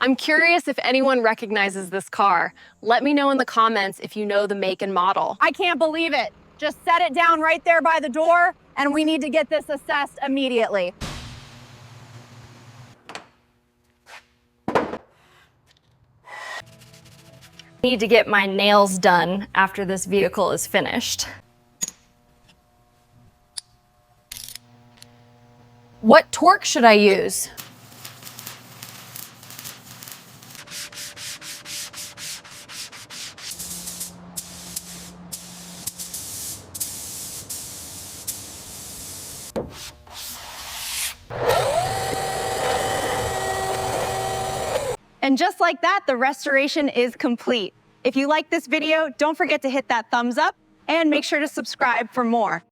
I'm curious if anyone recognizes this car. Let me know in the comments if you know the make and model. I can't believe it. Just set it down right there by the door, and we need to get this assessed immediately. Need to get my nails done after this vehicle is finished. What torque should I use? And just like that, the restoration is complete. If you like this video, don't forget to hit that thumbs up and make sure to subscribe for more.